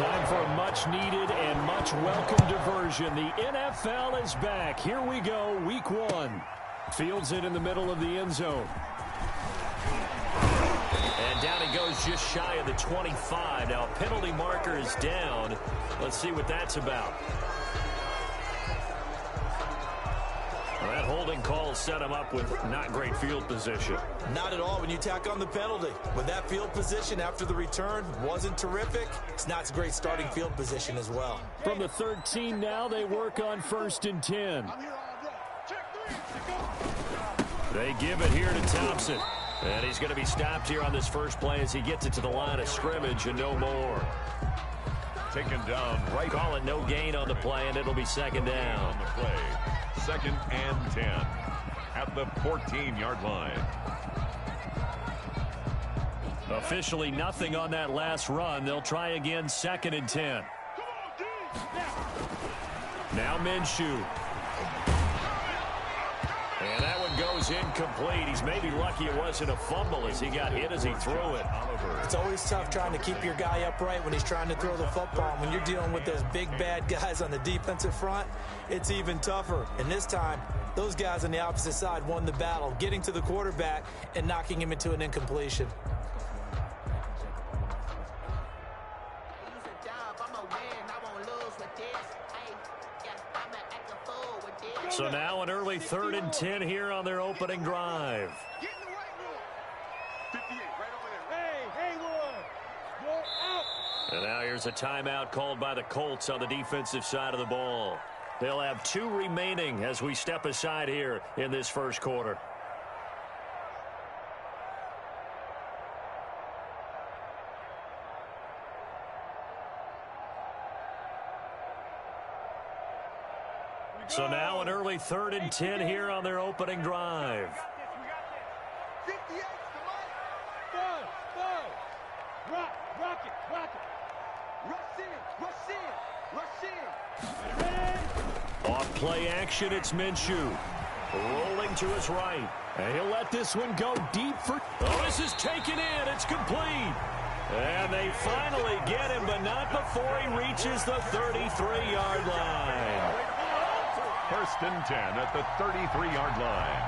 Time for a much-needed and much-welcome diversion. The NFL is back. Here we go, Week 1. Fields it in the middle of the end zone. And down he goes just shy of the 25. Now, a penalty marker is down. Let's see what that's about. Well, that holding call set him up with not great field position. Not at all when you tack on the penalty. With that field position after the return wasn't terrific, it's not a great starting field position as well. From the 13 now, they work on 1st and 10. They give it here to Thompson. And he's going to be stopped here on this first play as he gets it to the line of scrimmage and no more. Taken down right. Call it no gain on the play, and it'll be second down. On the play. 2nd and 10 at the 14-yard line. Officially nothing on that last run. They'll try again, 2nd and 10. Now Minshew. And that one goes incomplete. He's maybe lucky it wasn't a fumble as he got hit as he threw it. It's always tough trying to keep your guy upright when he's trying to throw the football. When you're dealing with those big, bad guys on the defensive front, it's even tougher. And this time, those guys on the opposite side won the battle, getting to the quarterback and knocking him into an incompletion. So now an early 3rd and 10 here on their opening drive. And now here's a timeout called by the Colts on the defensive side of the ball. They'll have 2 remaining as we step aside here in this first quarter. So now an early 3rd and 10 here on their opening drive. Off play action, it's Minshew. Rolling to his right. And he'll let this one go deep for... Oh, this is taken in. It's complete. And they finally get him, but not before he reaches the 33-yard line. 1st and 10 at the 33-yard line.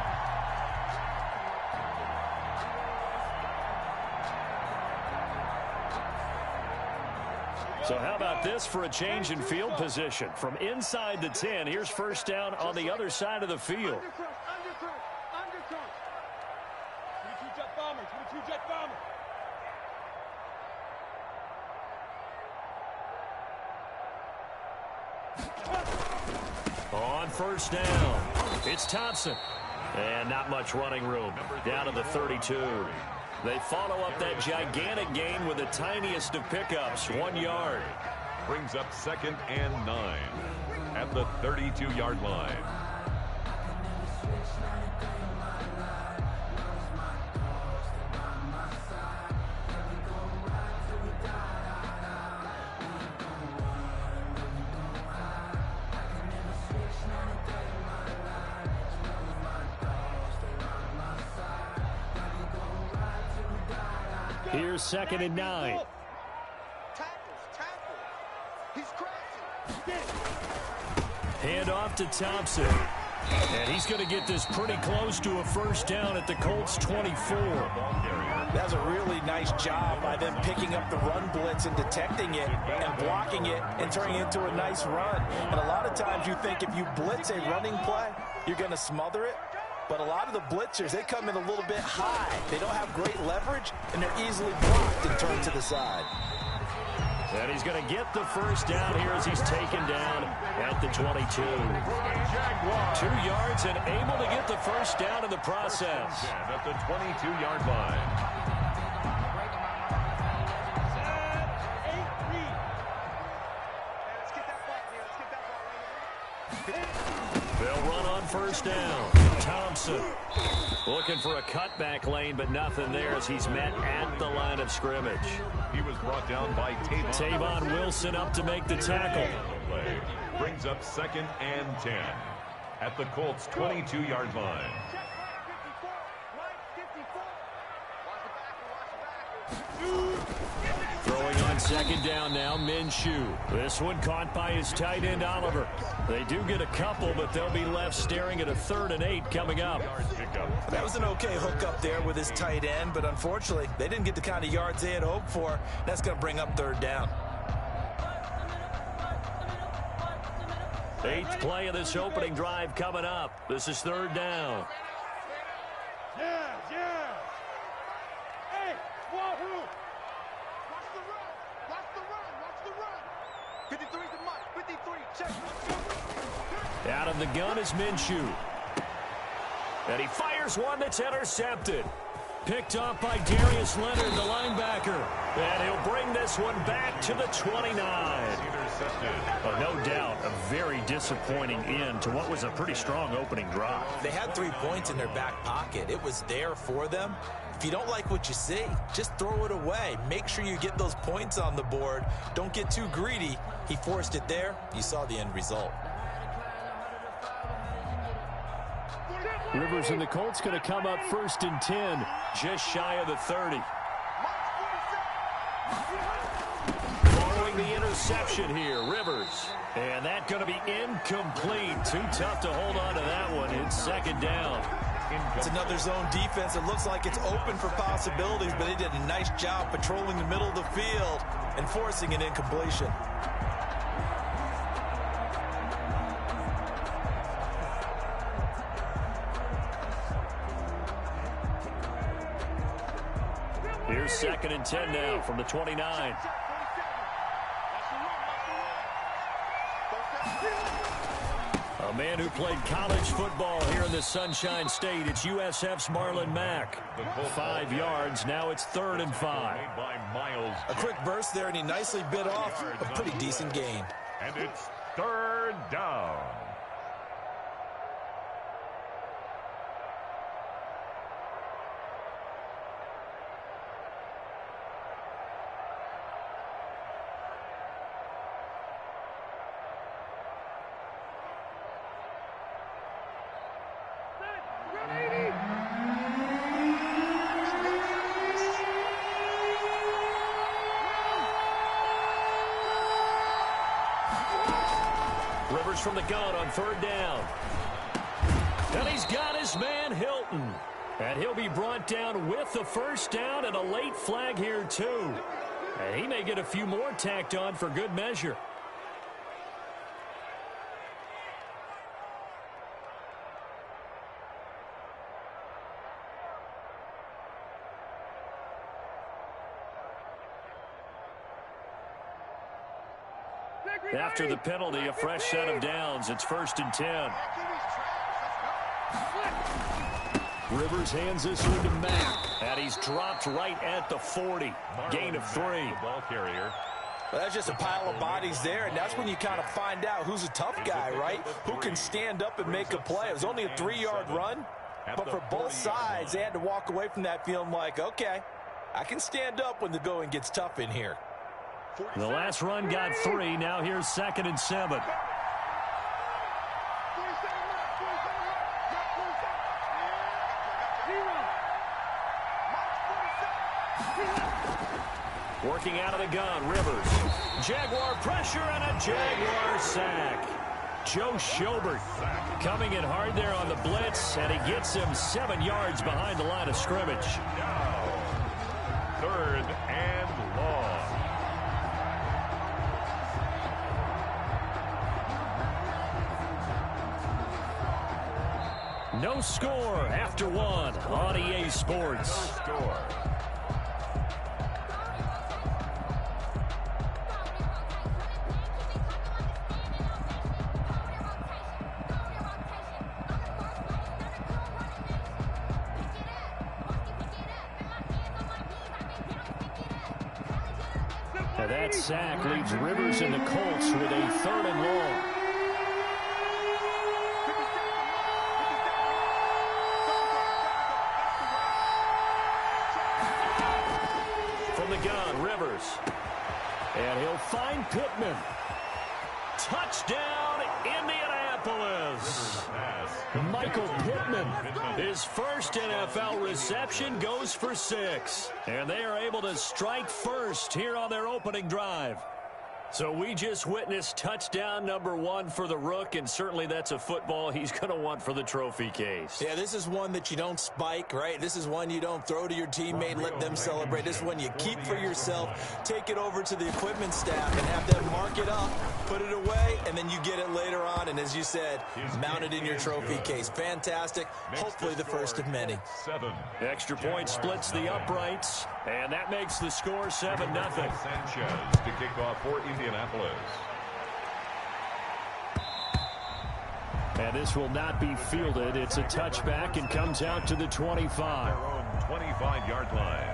So how about this for a change in field position? From inside the 10, here's 1st down on the other side of the field. On 1st down, it's Thompson. And not much running room. Down to the 32. They follow up that gigantic gain with the tiniest of pickups, 1 yard. Brings up 2nd and 9 at the 32-yard line. Here's 2nd and 9. Hand off to Thompson. And he's going to get this pretty close to a 1st down at the Colts 24. That's a really nice job by them picking up the run blitz and detecting it and blocking it and turning it into a nice run. And a lot of times you think if you blitz a running play, you're going to smother it. But a lot of the blitzers, they come in a little bit high. They don't have great leverage, and they're easily blocked and turned to the side. And he's going to get the 1st down here as he's taken down at the 22. 2 yards and able to get the 1st down in the process. At the 22-yard line. They'll run on 1st down. Thompson looking for a cutback lane, but nothing there as he's met at the line of scrimmage. He was brought down by Tavon Wilson up to make the tackle. Brings up 2nd and 10 at the Colts 22-yard line. Throwing on second down now, Minshew. This one caught by his tight end, Oliver. They do get a couple, but they'll be left staring at a 3rd and 8 coming up. That was an okay hook up there with his tight end, but unfortunately, they didn't get the kind of yards they had hoped for. That's going to bring up 3rd down. 8th play of this opening drive coming up. This is 3rd down. Yeah. Hey, wahoo! Watch the run. Watch the run. 53's the mark. 53. Check. Let's go. Out of the gun is Minshew. And he fires one that's intercepted. Picked off by Darius Leonard, the linebacker. And he'll bring this one back to the 29. No doubt, a very disappointing end to what was a pretty strong opening drive. They had 3 points in their back pocket. It was there for them. If you don't like what you see, just throw it away. Make sure you get those points on the board. Don't get too greedy. He forced it there. You saw the end result. Rivers and the Colts going to come up 1st and 10, just shy of the 30. Following the interception here, Rivers. And that's going to be incomplete. Too tough to hold on to that one. It's 2nd down. It's another zone defense. It looks like it's open for possibilities, but they did a nice job patrolling the middle of the field and forcing an incompletion. Here's 2nd and 10 now from the 29. A man who played college football here in the Sunshine State. It's USF's Marlon Mack. 5 yards. Now it's 3rd and 5. A quick burst there, and he nicely bit off a pretty decent gain. And it's 3rd down. Rivers from the gun on 3rd down. And he's got his man Hilton. And he'll be brought down with the 1st down and a late flag here too. And he may get a few more tacked on for good measure. After the penalty, a fresh set of downs. It's 1st and 10. Rivers hands this one to Mack. And he's dropped right at the 40. Gain of 3. Ball carrier. Well, that's just a pile of bodies there, and that's when you kind of find out who's a tough guy, right? Who can stand up and make a play. It was only a 3-yard run, but for both sides, they had to walk away from that feeling like, okay, I can stand up when the going gets tough in here. The last run got 3. Now here's 2nd and 7. Working out of the gun, Rivers. Jaguar pressure and a Jaguar sack. Joe Schobert coming in hard there on the blitz, and he gets him 7 yards behind the line of scrimmage. 3rd and long. No score after 1 on EA Sports. No score. And that sack leaves Rivers and the Colts with a 3rd and long. From the gun, Rivers. And he'll find Pittman. touchdown, Indianapolis. Michael Pittman, his first NFL reception, goes for 6. And they are able to strike first here on their opening drive. So we just witnessed touchdown number 1 for the Rook, and certainly that's a football he's going to want for the trophy case. Yeah, this is one that you don't spike, right? This is one you don't throw to your teammate and let them celebrate. This is one you keep for yourself, take it over to the equipment staff and have them mark it up, put it away, and then you get it later on. And as you said, mount it in your trophy case. Fantastic. Hopefully the first of many. Extra point splits the uprights, and that makes the score 7-0. Sanchez to kick off for Indianapolis. And this will not be fielded. It's a touchback and comes out to the 25. Their own 25-yard line.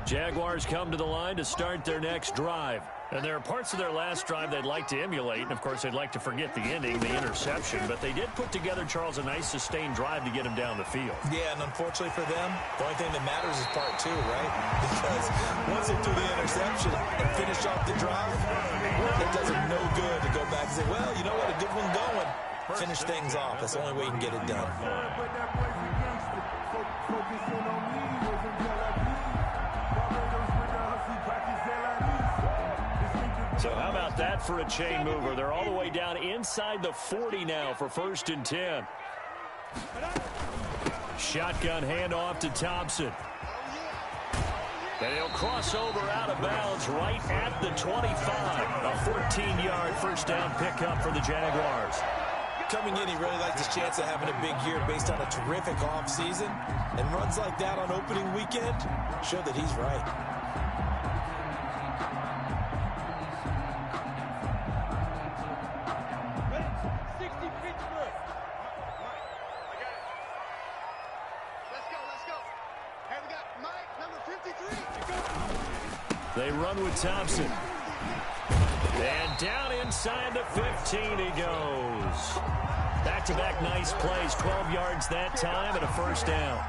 Jaguars come to the line to start their next drive. And there are parts of their last drive they'd like to emulate. And, of course, they'd like to forget the ending, the interception. But they did put together, Charles, a nice sustained drive to get him down the field. Yeah, and unfortunately for them, the only thing that matters is part 2, right? Because once they threw the interception and finish off the drive, it does them no good to go back and say, well, you know what, a good one going. Finish things off. That's the only way you can get it done. So how about that for a chain mover? They're all the way down inside the 40 now for 1st and 10. Shotgun handoff to Thompson. And he'll cross over out of bounds right at the 25. A 14-yard first down pickup for the Jaguars. Coming in, he really likes his chance of having a big year based on a terrific offseason. And runs like that on opening weekend show that he's right. They run with Thompson. And down inside the 15 he goes. Back-to-back nice plays. 12 yards that time and a first down.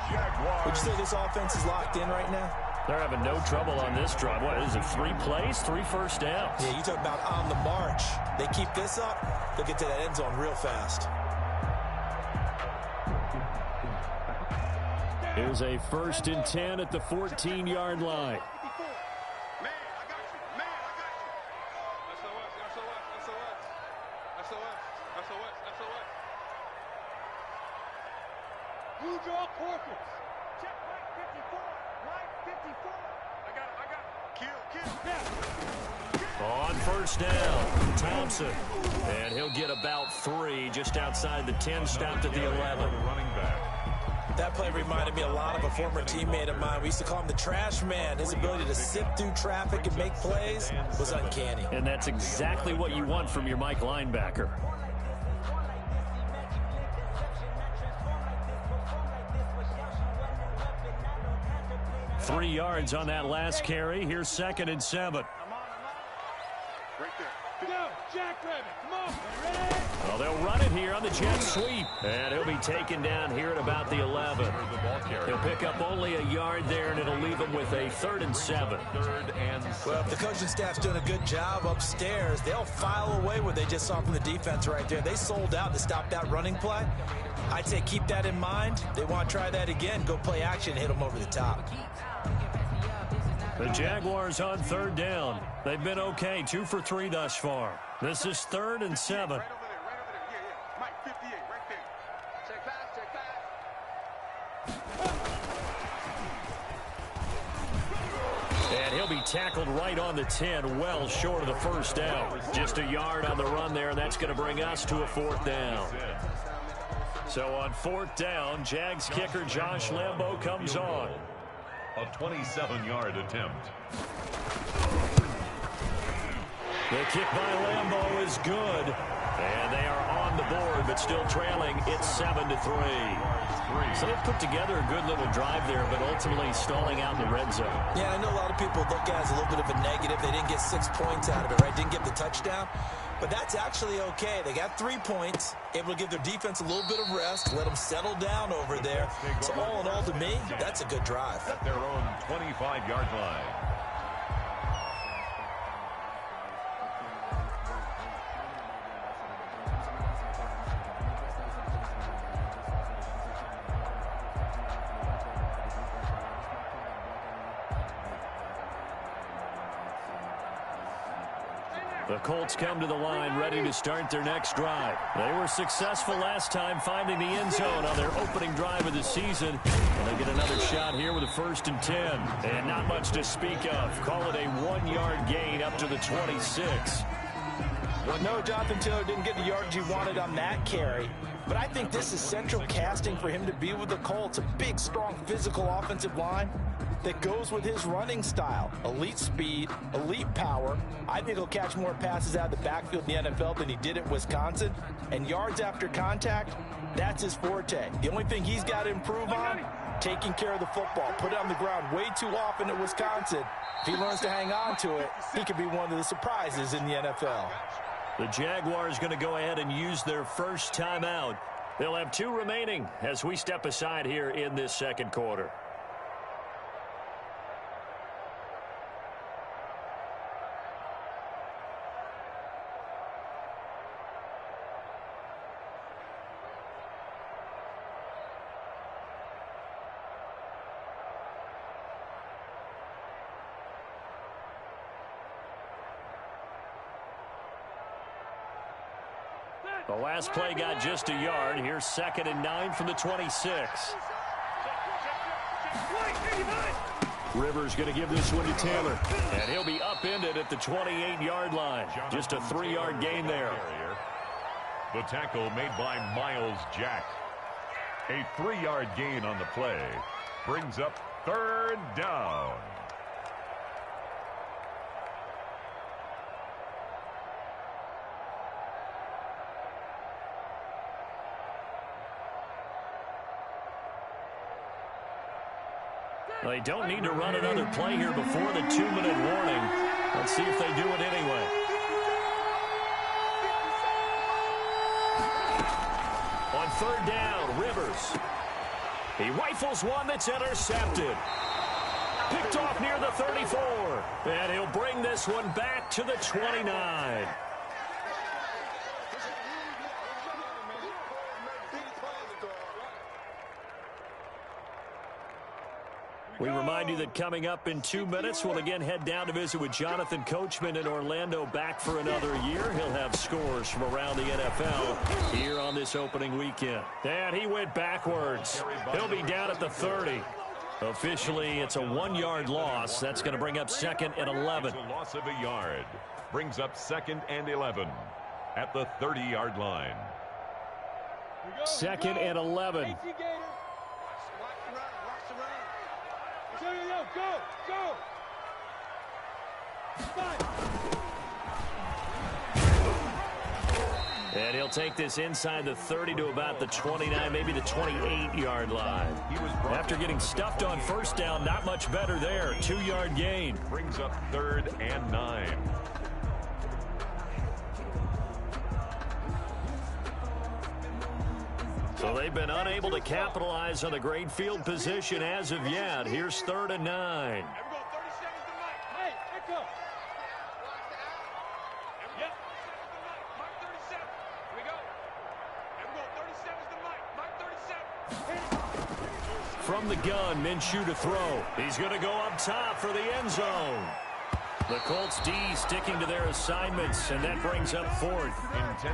Would you say this offense is locked in right now? They're having no trouble on this drive. What is it, 3 plays, 3 first downs? Yeah, you talk about on the march. They keep this up, they'll get to that end zone real fast. Here's a 1st and 10 at the 14-yard line. On first down, Thompson. And he'll get about 3 just outside the 10, stopped at the 11. That play reminded me a lot of a former teammate of mine. We used to call him the trash man. His ability to sift through traffic and make plays was uncanny. And that's exactly what you want from your Mike linebacker. 3 yards on that last carry. Here's 2nd and 7. Right there. Go, Jackrabbit. Come on. Ready? Well, they'll run it here on the jet sweep. And he'll be taken down here at about the 11. He'll pick up only a yard there, and it'll leave him with a 3rd and 7. Well, if the coaching staff's doing a good job upstairs, they'll file away what they just saw from the defense right there. They sold out to stop that running play. I'd say keep that in mind. They want to try that again. Go play action and hit them over the top. The Jaguars on 3rd down. They've been okay, 2 for 3 thus far. This is 3rd and 7. Right over there. Yeah. Mike, 58, right there. Check pass. And he'll be tackled right on the 10, well short of the first down. Just a yard on the run there, and that's going to bring us to a 4th down. So on 4th down, Jags kicker Josh Lambo comes on. A 27-yard attempt. The kick by Lambo is good. And they are on the board, but still trailing. It's 7-3. So they've put together a good little drive there, but ultimately stalling out in the red zone. Yeah, I know a lot of people look at it as a little bit of a negative. They didn't get 6 points out of it, right? Didn't get the touchdown. But that's actually okay. They got 3 points, able to give their defense a little bit of rest, let them settle down over there. So all in all, to me, that's a good drive. At their own 25-yard line. The Colts come to the line ready to start their next drive. They were successful last time finding the end zone on their opening drive of the season. And they get another shot here with a 1st and 10. And not much to speak of. Call it a 1-yard gain up to the 26. Well, no, Jonathan Taylor didn't get the yardage he wanted on that carry. But I think this is central casting for him to be with the Colts. A big, strong, physical offensive line that goes with his running style. Elite speed, elite power. I think he'll catch more passes out of the backfield in the NFL than he did at Wisconsin. And yards after contact, that's his forte. The only thing he's got to improve on, taking care of the football. Put it on the ground way too often at Wisconsin. If he learns to hang on to it, he could be one of the surprises in the NFL. The Jaguars going to go ahead and use their first timeout. They'll have 2 remaining as we step aside here in this second quarter. The last play got just a yard. Here's 2nd and 9 from the 26. Rivers going to give this one to Taylor. And he'll be upended at the 28-yard line. Just a 3-yard gain there. The tackle made by Miles Jack. A 3-yard gain on the play. Brings up 3rd down. They don't need to run another play here before the 2-minute warning. Let's see if they do it anyway. On 3rd down, Rivers. He rifles one that's intercepted. Picked off near the 34. And he'll bring this one back to the 29. We remind you that coming up in 2 minutes, we'll again head down to visit with Jonathan Coachman in Orlando, back for another year. He'll have scores from around the NFL here on this opening weekend. And he went backwards. He'll be down at the 30. Officially, it's a 1-yard loss. That's going to bring up 2nd and 11. It's a loss of a yard. Brings up 2nd and 11 at the 30-yard line. 2nd and 11. Go! And he'll take this inside the 30 to about the 29, maybe the 28-yard line. After getting stuffed on 1st down, not much better there. 2-yard gain. Brings up 3rd and 9. So they've been unable to capitalize on a great field position as of yet. Here's 3rd and 9. From the gun, Minshew to throw. He's going to go up top for the end zone. The Colts D sticking to their assignments, and that brings up 4th.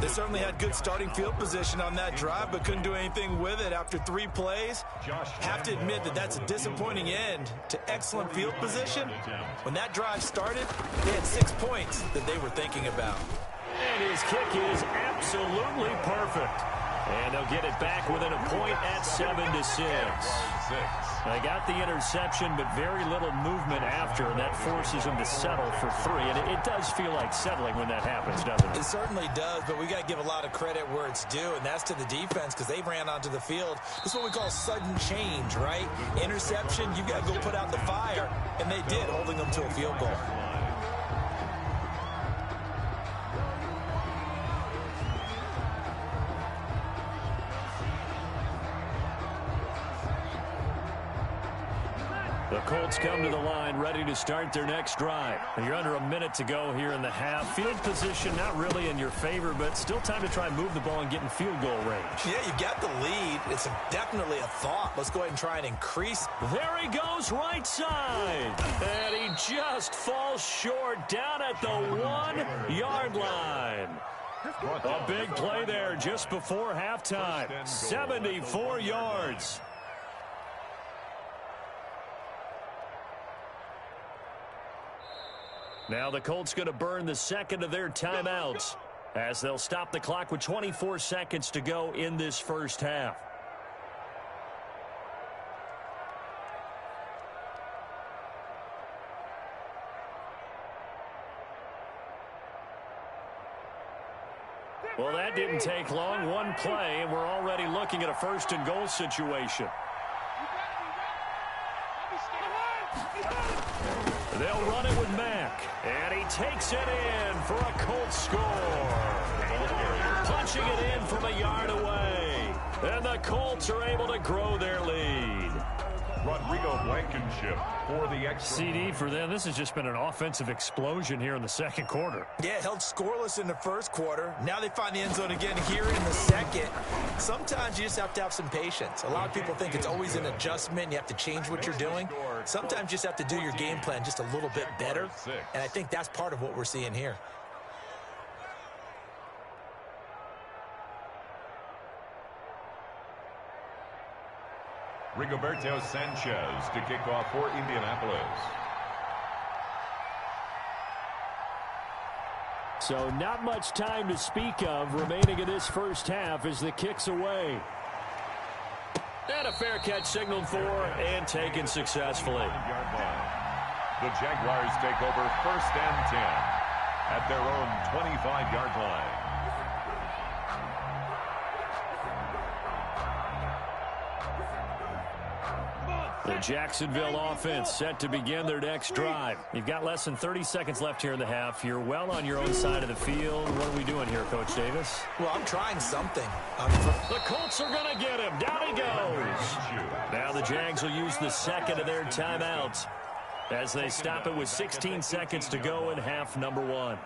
They certainly had good starting field position on that drive, but couldn't do anything with it after 3 plays. Have to admit that that's a disappointing end to excellent field position. When that drive started, they had 6 points that they were thinking about. And his kick is absolutely perfect. And they'll get it back within a point at 7-6. They got the interception, but very little movement after, and that forces them to settle for 3. And it does feel like settling when that happens, doesn't it? It certainly does, but we got to give a lot of credit where it's due, and that's to the defense, because they ran onto the field. This is what we call sudden change, right? Interception, you got to go put out the fire, and they did, holding them to a field goal. The Colts come to the line ready to start their next drive. And you're under a minute to go here in the half. Field position not really in your favor, but still time to try and move the ball and get in field goal range. Yeah, you got the lead. It's definitely a thought. Let's go ahead and try and increase. There he goes right side. And he just falls short down at the 1-yard line. A big play there just before halftime. 74 yards. Now the Colts going to burn the second of their timeouts as they'll stop the clock with 24 seconds to go in this first half. Well, that didn't take long. One play, and we're already looking at a first-and-goal situation. They'll run it with Mack, and he takes it in for a Colts score. Punching it in from a yard away, and the Colts are able to grow their lead. Rodrigo Blankenship for the extra. CD for them. This has just been an offensive explosion here in the second quarter. Yeah, held scoreless in the first quarter. Now they find the end zone again here in the second. Sometimes you just have to have some patience. A lot of people think it's always an adjustment. You have to change what you're doing. Sometimes you just have to do your game plan just a little bit better. And I think that's part of what we're seeing here. Rigoberto Sanchez to kick off for Indianapolis. So not much time to speak of remaining in this first half as the kick's away. And a fair catch signaled for and taken successfully. The Jaguars take over 1st and 10 at their own 25-yard line. The Jacksonville offense set to begin their next drive. You've got less than 30 seconds left here in the half. You're well on your own side of the field. What are we doing here, Coach Davis? Well, I'm trying something. The Colts are going to get him. Down he goes. Now the Jags will use the second of their timeouts as they stop it with 16 seconds to go in half number one.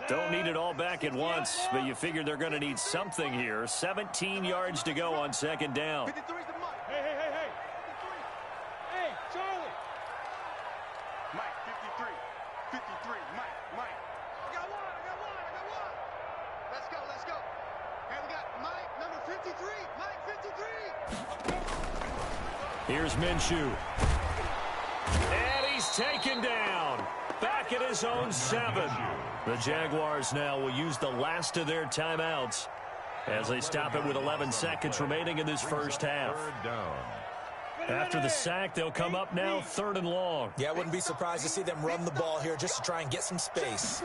Don't need it all back at once, but you figure they're going to need something here. 17 yards to go on second down. 53's the Mike. Hey. 53. Hey, Charlie. Mike, 53. 53. Mike. I got one. Let's go. Hey, we got Mike, number 53. Mike, 53. Here's Minshew. And he's taken down. Back at his own 7. The Jaguars now will use the last of their timeouts as they stop it with 11 seconds remaining in this first half. After the sack, they'll come up now 3rd and long. Yeah, I wouldn't be surprised to see them run the ball here just to try and get some space.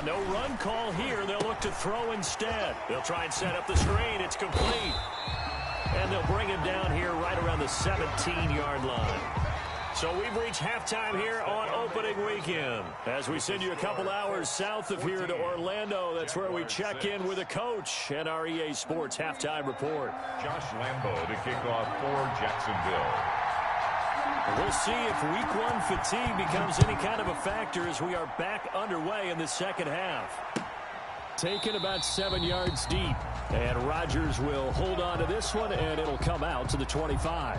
No run call here. They'll look to throw instead. They'll try and set up the screen. It's complete. And they'll bring him down here right around the 17-yard line. So we've reached halftime here on opening weekend. As we send you a couple hours south of here to Orlando, that's where we check in with a coach and our EA Sports halftime report. Josh Lambo to kick off for Jacksonville. We'll see if week one fatigue becomes any kind of a factor as we are back underway in the second half. Taken about 7 yards deep. And Rodgers will hold on to this one, and it'll come out to the 25.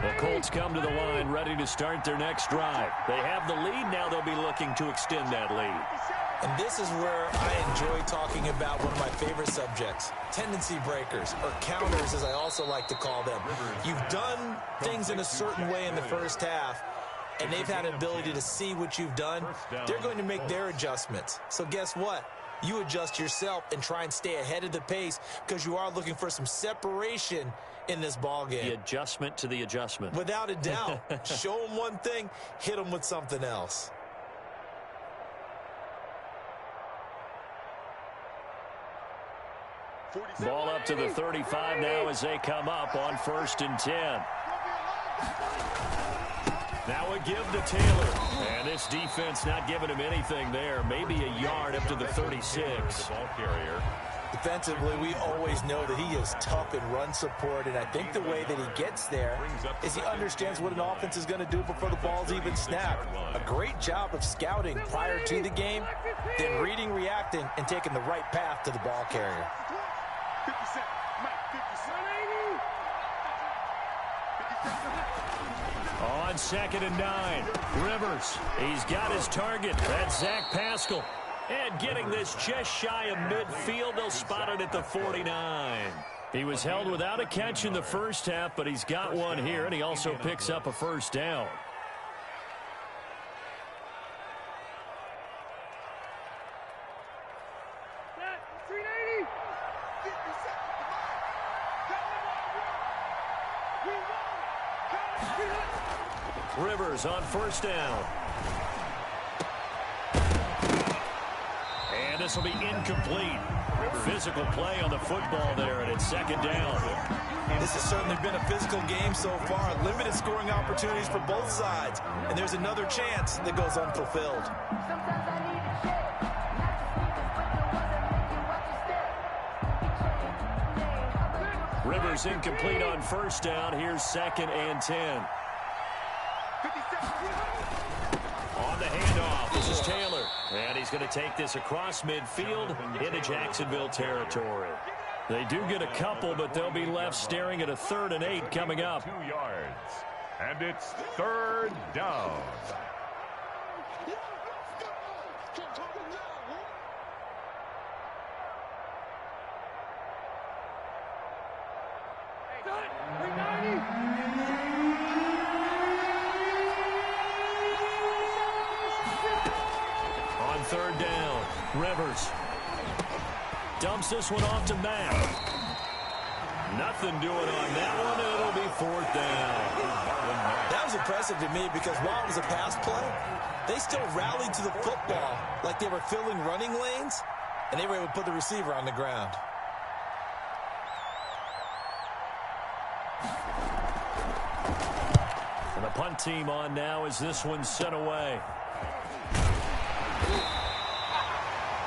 The Colts come to the line ready to start their next drive. They have the lead. Now they'll be looking to extend that lead. And this is where I enjoy talking about one of my favorite subjects, tendency breakers, or counters as I also like to call them. You've done things in a certain way in the first half, and they've had an ability to see what you've done. They're going to make their adjustments. So guess what? You adjust yourself and try and stay ahead of the pace because you are looking for some separation in this ball game. The adjustment to the adjustment. Without a doubt. Show them one thing, hit them with something else. Ball up to the 35 now as they come up on 1st and 10. Now a give to Taylor. And this defense not giving him anything there. Maybe a yard up to the 36. Ball carrier. Defensively, we always know that he is tough in run support, and I think the way that he gets there is he understands what an offense is going to do before the ball's even snapped. A great job of scouting prior to the game, then reading, reacting, and taking the right path to the ball carrier. 50 cents. Mike, 50 cents. On 2nd and 9, Rivers. He's got his target. That's Zach Pascal. And getting this just shy of midfield, they'll spot it at the 49. He was held without a catch in the first half, but he's got one here, and he also picks up a first down. Rivers on 1st down. And this will be incomplete. Physical play on the football there, and it's 2nd down. This has certainly been a physical game so far. Limited scoring opportunities for both sides. And there's another chance that goes unfulfilled. Rivers incomplete on 1st down. Here's 2nd and 10. On the handoff, this is Taylor. And he's going to take this across midfield into Jacksonville territory. They do get a couple, but they'll be left staring at a 3rd and 8 coming up. 2 yards. And it's 3rd down. On 3rd down, Rivers dumps this one off to Matt. Nothing doing on that one, and it'll be 4th down. That was impressive to me because while it was a pass play, they still rallied to the football like they were filling running lanes, and they were able to put the receiver on the ground. And the punt team on now as this one's sent away.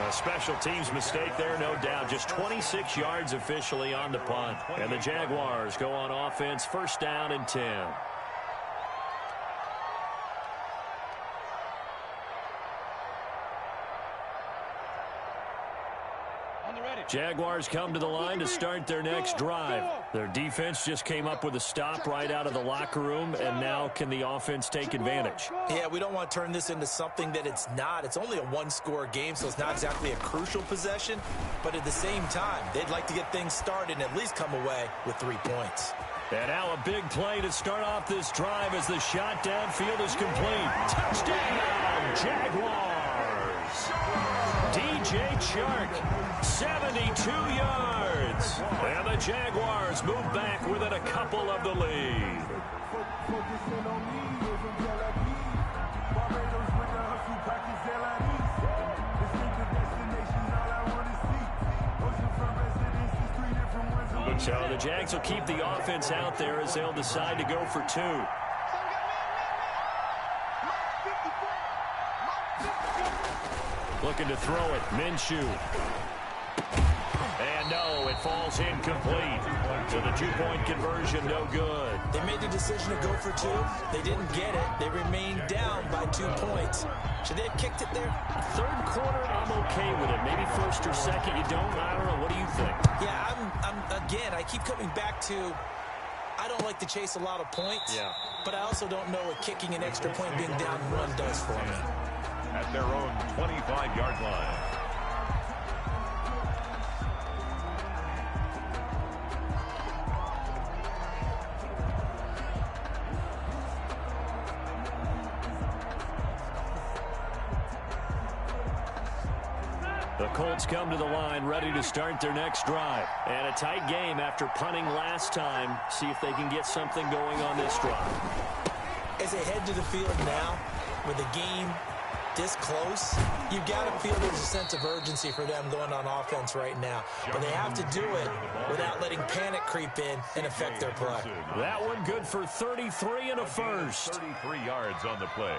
A special teams mistake there, no doubt. Just 26 yards officially on the punt. And the Jaguars go on offense, 1st down and 10. Jaguars come to the line to start their next drive. Their defense just came up with a stop right out of the locker room, and now can the offense take advantage? Yeah, we don't want to turn this into something that it's not. It's only a one-score game, so it's not exactly a crucial possession. But at the same time, they'd like to get things started and at least come away with 3 points. And now a big play to start off this drive as the shot downfield is complete. Touchdown, Jaguars! DJ Chark, 72 yards. And the Jaguars move back within a couple of the lead. So the Jags will keep the offense out there as they'll decide to go for 2. Looking to throw it. Minshew. And no, it falls incomplete. So the 2-point conversion, no good. They made the decision to go for 2. They didn't get it. They remained down by 2 points. Should they have kicked it there? 3rd quarter, I'm okay with it. Maybe 1st or 2nd, you don't. I don't know. What do you think? Yeah, again, I keep coming back to I don't like to chase a lot of points. Yeah. But I also don't know what kicking an extra point being down 1 does for me. At their own 25-yard line. The Colts come to the line ready to start their next drive. And a tight game after punting last time. See if they can get something going on this drive. As they head to the field now with a game this close, you got to feel there's a sense of urgency for them going on offense right now. But they have to do it without letting panic creep in and affect their play. That one good for 33 and a first. 33 yards on the play.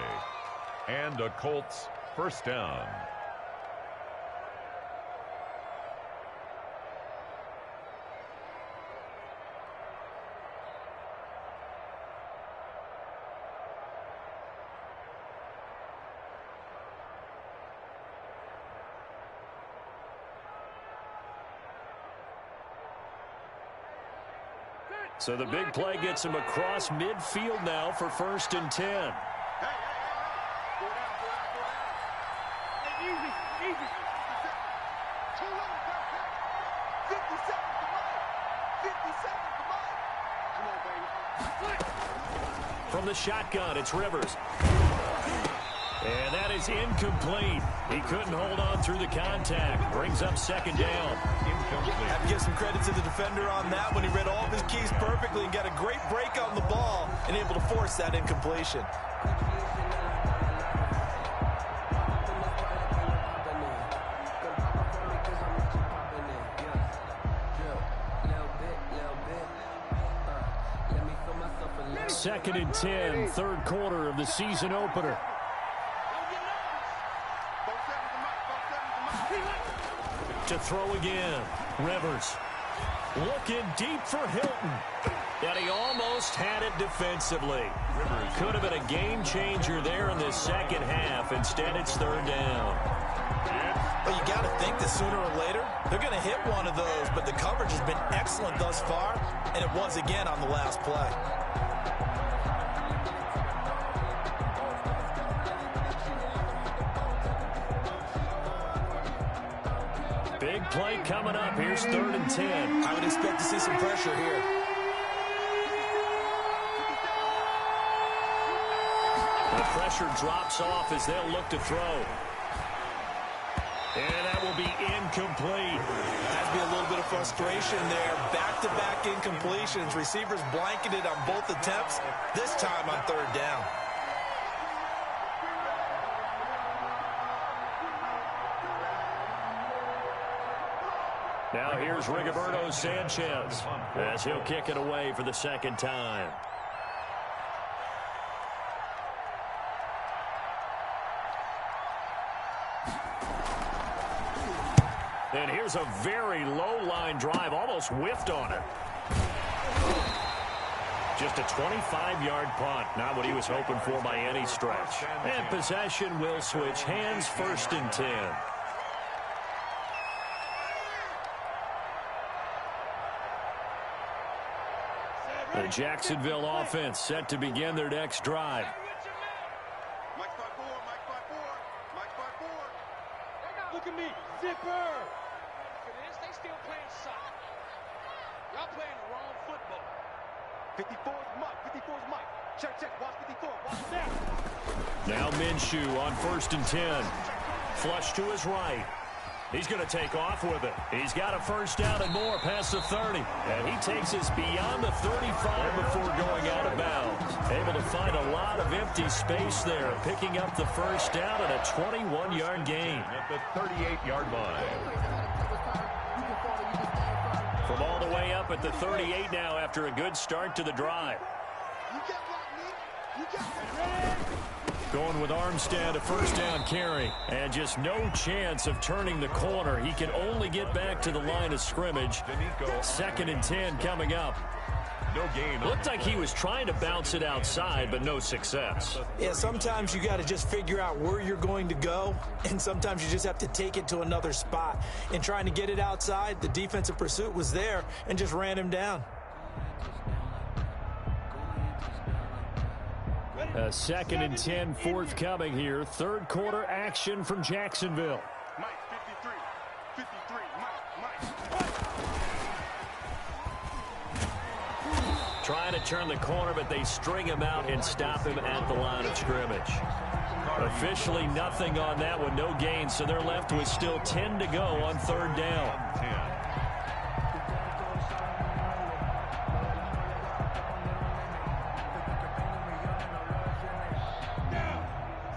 And a Colts first down. So the big play gets him across midfield now for 1st and 10. Hey. Go down. Hey, easy. 2 minutes, that's it. 50 seconds, come on. Come on, baby. From the shotgun, it's Rivers. And that is incomplete. He couldn't hold on through the contact. Brings up 2nd down. Incomplete. I have to give some credit to the defender on that when he read all of his keys perfectly and got a great break on the ball and able to force that incompletion. Second and 10, 3rd quarter of the season opener. To throw again. Rivers looking deep for Hilton. And he almost had it defensively. Could have been a game changer there in this second half. Instead, it's 3rd down. Well, you got to think that sooner or later they're going to hit one of those, but the coverage has been excellent thus far, and it was again on the last play. Big play coming up. Here's 3rd and 10. I would expect to see some pressure here. The pressure drops off as they'll look to throw. And that will be incomplete. Has to be a little bit of frustration there. Back-to-back incompletions. Receivers blanketed on both attempts, this time on 3rd down. Now here's Rigoberto Sanchez as he'll kick it away for the 2nd time. And here's a very low line drive, almost whiffed on it. Just a 25-yard punt, not what he was hoping for by any stretch. And possession will switch hands, 1st and 10. The Jacksonville offense set to begin their next drive. Mike 5-4. Look at me, zipper. They still playing soccer. Y'all playing the wrong football. 54's Mike. Check. Watch 54. Watch that. Now Minshew on 1st and 10. Flush to his right. He's going to take off with it. He's got a 1st down and more past the 30. And he takes us beyond the 35 before going out of bounds. Able to find a lot of empty space there, picking up the 1st down and a 21-yard gain. At the 38-yard line. From all the way up at the 38 now after a good start to the drive. Going with Armstead, a 1st down carry. And just no chance of turning the corner. He can only get back to the line of scrimmage. 2nd and 10 coming up. No gain. Looked like he was trying to bounce it outside, but no success. Yeah, sometimes you got to just figure out where you're going to go, and sometimes you just have to take it to another spot. In trying to get it outside, the defensive pursuit was there and just ran him down. A 2nd and 10 forthcoming here. 3rd quarter action from Jacksonville. Mike 53. Mike. Trying to turn the corner, but they string him out and stop him at the line of scrimmage. Officially nothing on that one, no gain, so they're left with still 10 to go on 3rd down.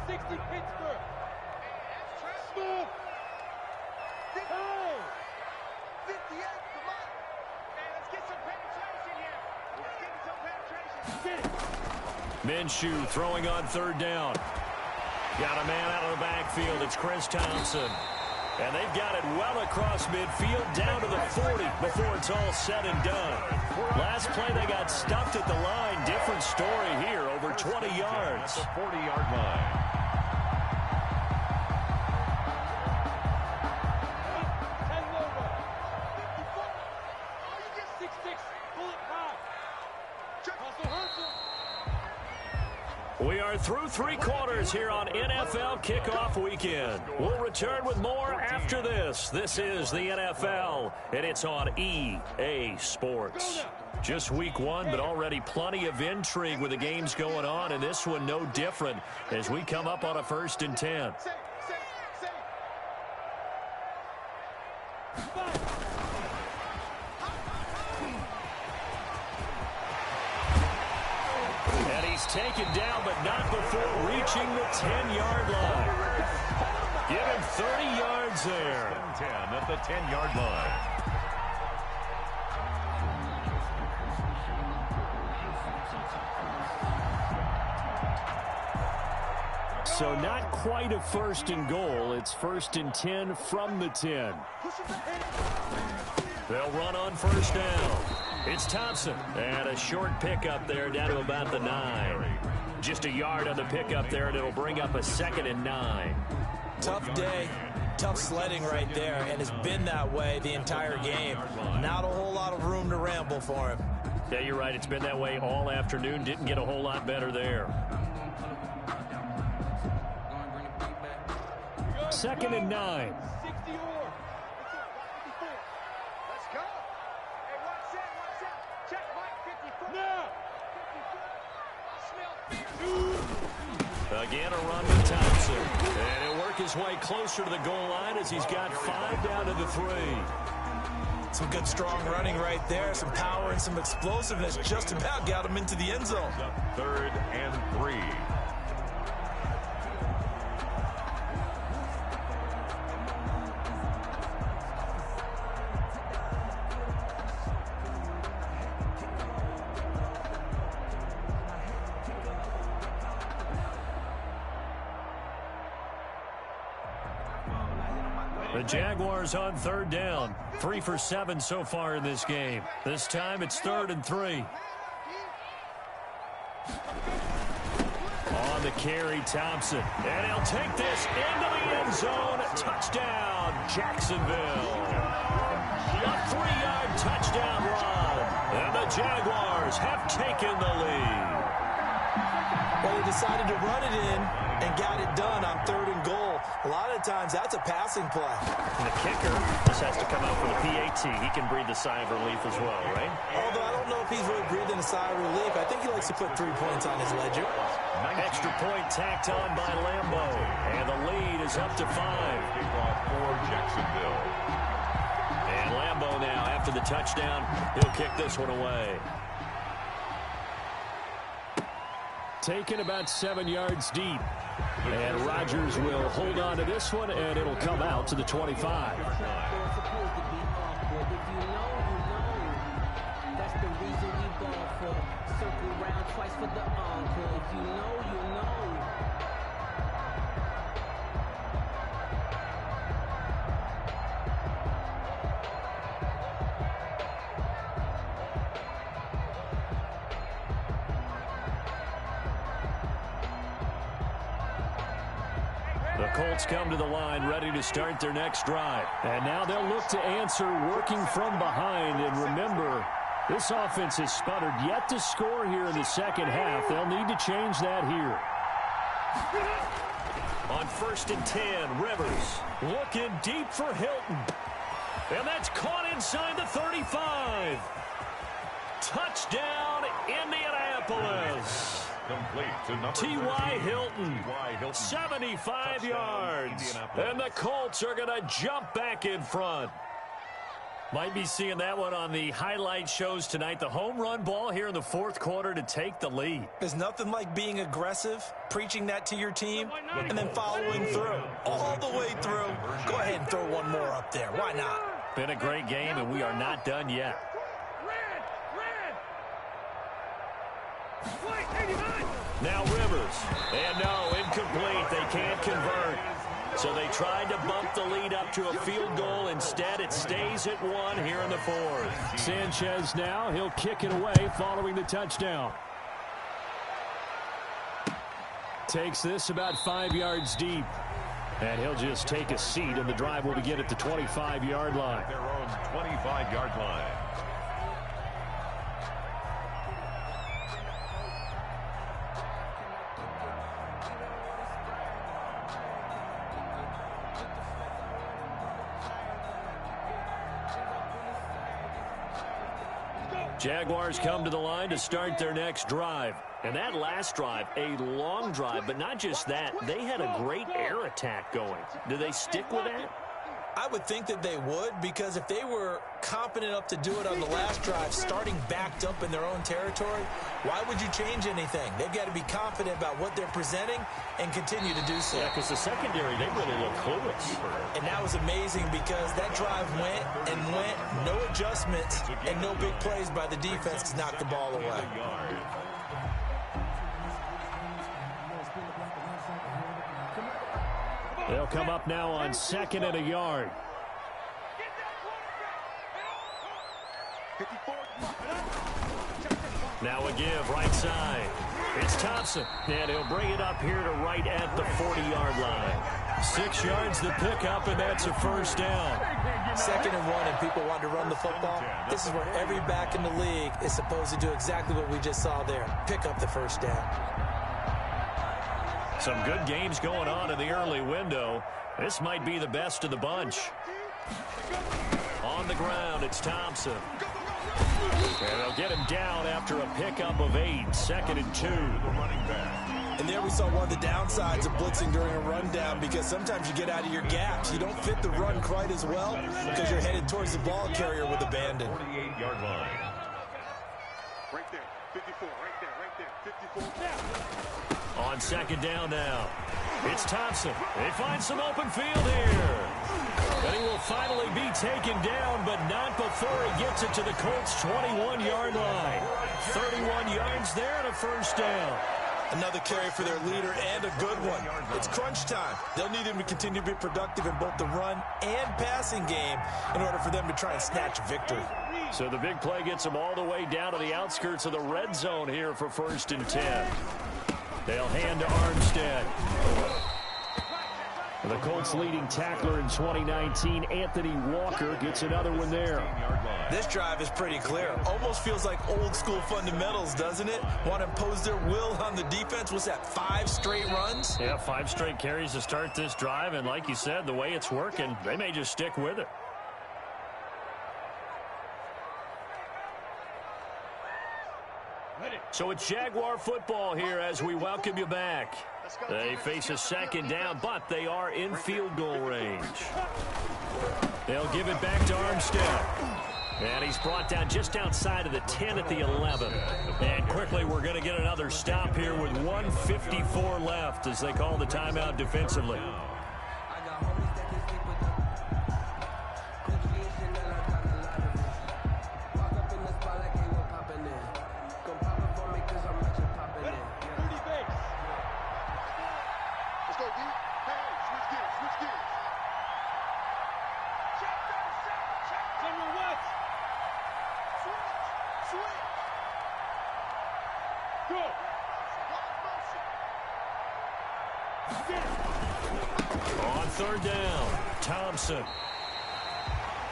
60 Pittsburgh. Minshew throwing on third down. Got a man out of the backfield. It's Chris Thompson. And they've got it well across midfield down to the 40 before it's all said and done. Last play they got stuffed at the line. Different story here, over 20 yards. At the 40-yard line. We are through three quarters here on NFL Kickoff Weekend. We'll return with more after this. This is the NFL, and it's on EA Sports. Just week one, but already plenty of intrigue with the games going on, and this one no different as we come up on a 1st and 10. And he's taken down, but not before reaching the 10-yard line. Give him 30 yards there. 10 at the 10-yard line. So not quite a 1st and goal. It's 1st and 10 from the 10. They'll run on 1st down. It's Thompson. And a short pickup there down to about the 9. Just a yard on the pickup there, and it'll bring up a 2nd and 9. Tough day. Tough sledding right there, and it's been that way the entire game. Not a whole lot of room to ramble for him. Yeah, you're right. It's been that way all afternoon. Didn't get a whole lot better there. 2nd and 9. Again, a run with Thompson. And he'll work his way closer to the goal line as he's got 5 down to the 3. Some good, strong running right there. Some power and some explosiveness just about got him into the end zone. 3rd and 3. The Jaguars on 3rd down. 3 for 7 so far in this game. This time it's 3rd and 3. On the carry, Thompson. And he'll take this into the end zone. Touchdown, Jacksonville. A 3-yard touchdown run. And the Jaguars have taken the lead. Well, they decided to run it in and got it done on 3rd and goal. A lot of times, that's a passing play. And the kicker just has to come out for the PAT. He can breathe a sigh of relief as well, right? Although I don't know if he's really breathing a sigh of relief. I think he likes to put 3 points on his ledger. Extra point tacked on by Lambo. And the lead is up to 5. Kickoff for Jacksonville. And Lambo now, after the touchdown, he'll kick this one away. Taken about 7 yards deep. And Rodgers will hold on to this one, and it'll come out to the 25. The Colts come to the line ready to start their next drive. And now they'll look to answer working from behind. And remember, this offense has sputtered yet to score here in the second half. They'll need to change that here. On 1st and 10, Rivers looking deep for Hilton. And that's caught inside the 35. Touchdown, Indianapolis. Complete to number T.Y. 13. Hilton, T.Y. Hilton, 75 touchdown, yards. And the Colts are going to jump back in front. Might be seeing that one on the highlight shows tonight. The home run ball here in the 4th quarter to take the lead. There's nothing like being aggressive, preaching that to your team, and then following through. All the way through. Go ahead and throw one more up there. Why not? Been a great game, and we are not done yet. Now Rivers. And no, incomplete. They can't convert. So they tried to bump the lead up to a field goal. Instead, it stays at 1 here in the fourth. Sanchez now. He'll kick it away following the touchdown. Takes this about 5 yards deep. And he'll just take a seat, and the drive will begin at the 25-yard line. Their own 25-yard line. Jaguars come to the line to start their next drive. And that last drive, a long drive, but not just that. They had a great air attack going. Do they stick with that? I would think that they would, because if they were competent enough to do it on the last drive, starting backed up in their own territory, why would you change anything? They've got to be confident about what they're presenting and continue to do so. Yeah, because the secondary, they really look clueless. And that was amazing because that drive went and went, no adjustments, and no big plays by the defense to knock the ball away. They'll come up now on 2nd and a yard. Now a give, right side. It's Thompson, and he'll bring it up here to right at the 40-yard line. 6 yards the pickup, and that's a first down. 2nd and 1, and people want to run the football. This is where every back in the league is supposed to do exactly what we just saw there. Pick up the first down. Some good games going on in the early window. This might be the best of the bunch. On the ground, it's Thompson. And they'll get him down after a pickup of 8, 2nd and 2. And there we saw one of the downsides of blitzing during a rundown, because sometimes you get out of your gaps. You don't fit the run quite as well because you're headed towards the ball carrier with abandon. 48-yard line. Right there, 54, right there, 54. On 2nd down now, it's Thompson. They find some open field here. And he will finally be taken down, but not before he gets it to the Colts' 21-yard line. 31 yards there and a first down. Another carry for their leader, and a good one. It's crunch time. They'll need him to continue to be productive in both the run and passing game in order for them to try and snatch a victory. So the big play gets them all the way down to the outskirts of the red zone here for 1st and 10. They'll hand to Armstead. The Colts' leading tackler in 2019, Anthony Walker, gets another one there. This drive is pretty clear. Almost feels like old-school fundamentals, doesn't it? Want to impose their will on the defense. What's that, 5 straight runs? Yeah, 5 straight carries to start this drive, and like you said, the way it's working, they may just stick with it. So it's Jaguar football here as we welcome you back. They face a 2nd down, but they are in field goal range. They'll give it back to Armstead. And he's brought down just outside of the 10 at the 11. And quickly we're going to get another stop here with 1:54 left as they call the timeout defensively. On 3rd down, Thompson.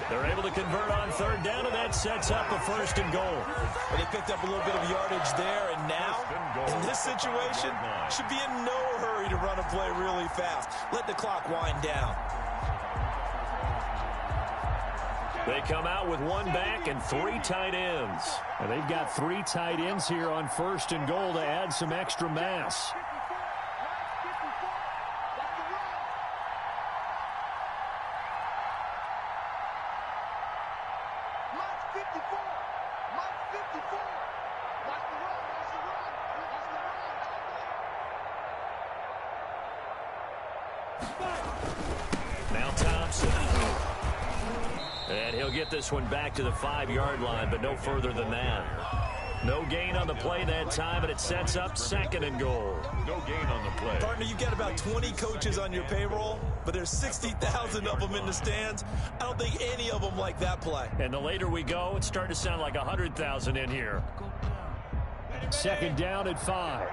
They're able to convert on 3rd down, and that sets up a 1st and goal. Well, they picked up a little bit of yardage there, and now, in this situation, should be in no hurry to run a play really fast. Let the clock wind down. They come out with 1 back and 3 tight ends. And they've got 3 tight ends here on 1st and goal to add some extra mass. Now Thompson. And he'll get this one back to the 5-yard line, but no further than that. No gain on the play that time, and it sets up 2nd and goal. No gain on the play. Partner, you've got about 20 coaches on your payroll, but there's 60,000 of them in the stands. I don't think any of them like that play. And the later we go, it's starting to sound like 100,000 in here. 2nd down at 5.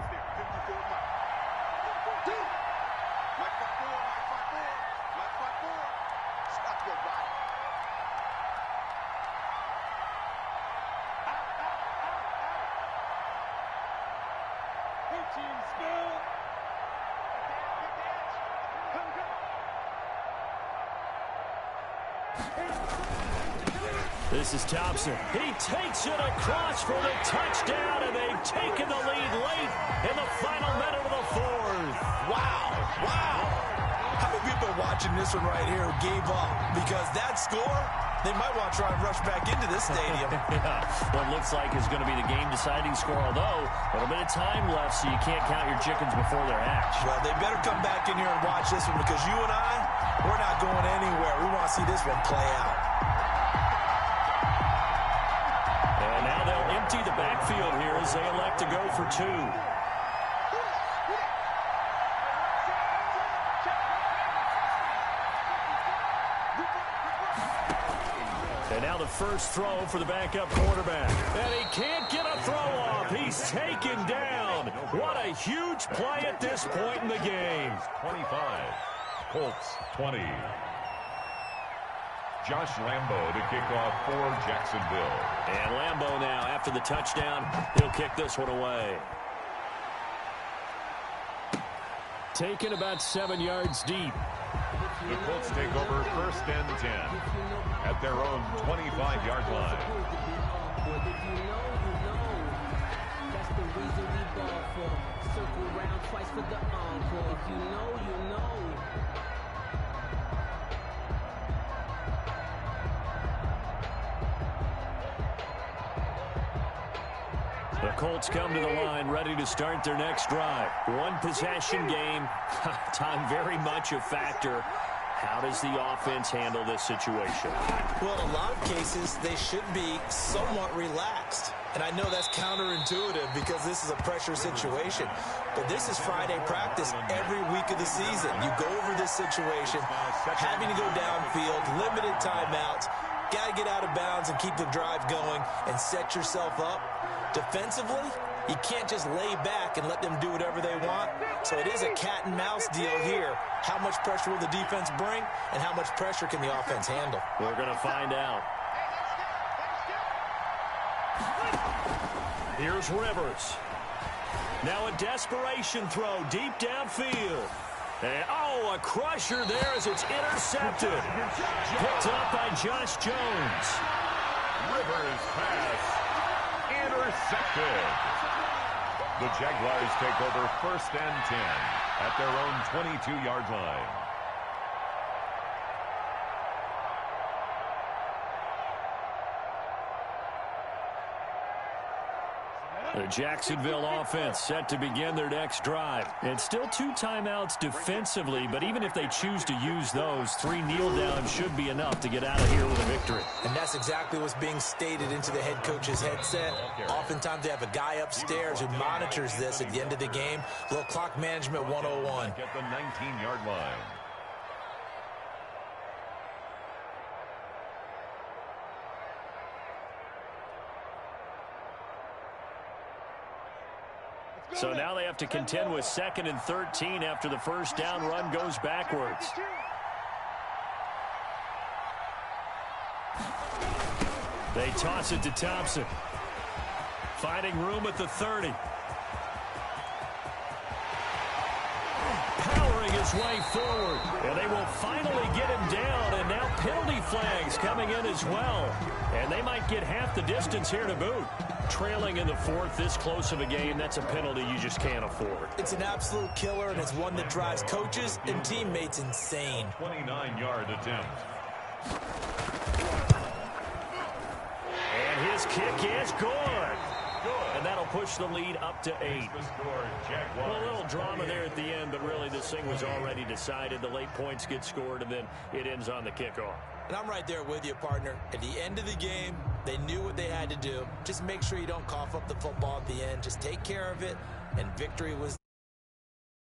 This is Thompson. He takes it across for the touchdown, and they've taken the lead late in the final minute of the 4th. Wow. How many people are watching this one right here who gave up? Because that score, they might want to try and rush back into this stadium. Yeah, what looks like is going to be the game-deciding score, although a little bit of time left, so you can't count your chickens before they're hatched. Well, they better come back in here and watch this one, because you and I, we're not going anywhere. We want to see this one play out. And now they'll empty the backfield here as they elect to go for 2. And now the first throw for the backup quarterback. And he can't get a throw off. He's taken down. What a huge play at this point in the game. 25. Colts 20. Josh Lambo to kick off for Jacksonville. And Lambo now, after the touchdown, he'll kick this one away. Taken about 7 yards deep. The Colts take over 1st and 10 at their own 25-yard line. That's the reason we ball for. Circle round twice for the encore. If you know, you know. The Colts come to the line ready to start their next drive. One possession game. Time very much a factor. How does the offense handle this situation? Well, in a lot of cases, they should be somewhat relaxed. And I know that's counterintuitive because this is a pressure situation. But this is Friday practice every week of the season. You go over this situation, having to go downfield, limited timeouts, got to get out of bounds and keep the drive going and set yourself up. Defensively, you can't just lay back and let them do whatever they want. So it is a cat and mouse deal here. How much pressure will the defense bring, and how much pressure can the offense handle? We're going to find out. Here's Rivers. Now a desperation throw deep downfield. And, oh, a crusher there as it's intercepted. Picked up by Josh Jones. Rivers pass intercepted. The Jaguars take over 1st and 10 at their own 22-yard line. The Jacksonville offense set to begin their next drive. And still 2 timeouts defensively, but even if they choose to use those, 3 kneel downs should be enough to get out of here with a victory. And that's exactly what's being stated into the head coach's headset. Oftentimes they have a guy upstairs who monitors this at the end of the game. Little clock management 101. At the 19-yard line. So now they have to contend with 2nd and 13 after the first down run goes backwards. They toss it to Thompson. Finding room at the 30. Powering his way forward. And they will finally get him down. And now penalty flags coming in as well. And they might get half the distance here to boot. Trailing in the 4th, this close of a game, that's a penalty you just can't afford. It's an absolute killer, and it's one that drives coaches and teammates insane. 29-yard attempt. And his kick is good. And that'll push the lead up to 8. Well, a little drama there at the end, but really this thing was already decided. The late points get scored, and then it ends on the kickoff. And I'm right there with you, partner. At the end of the game, They knew what they had to do. Just make sure you don't cough up the football at the end. Just take care of it, and victory was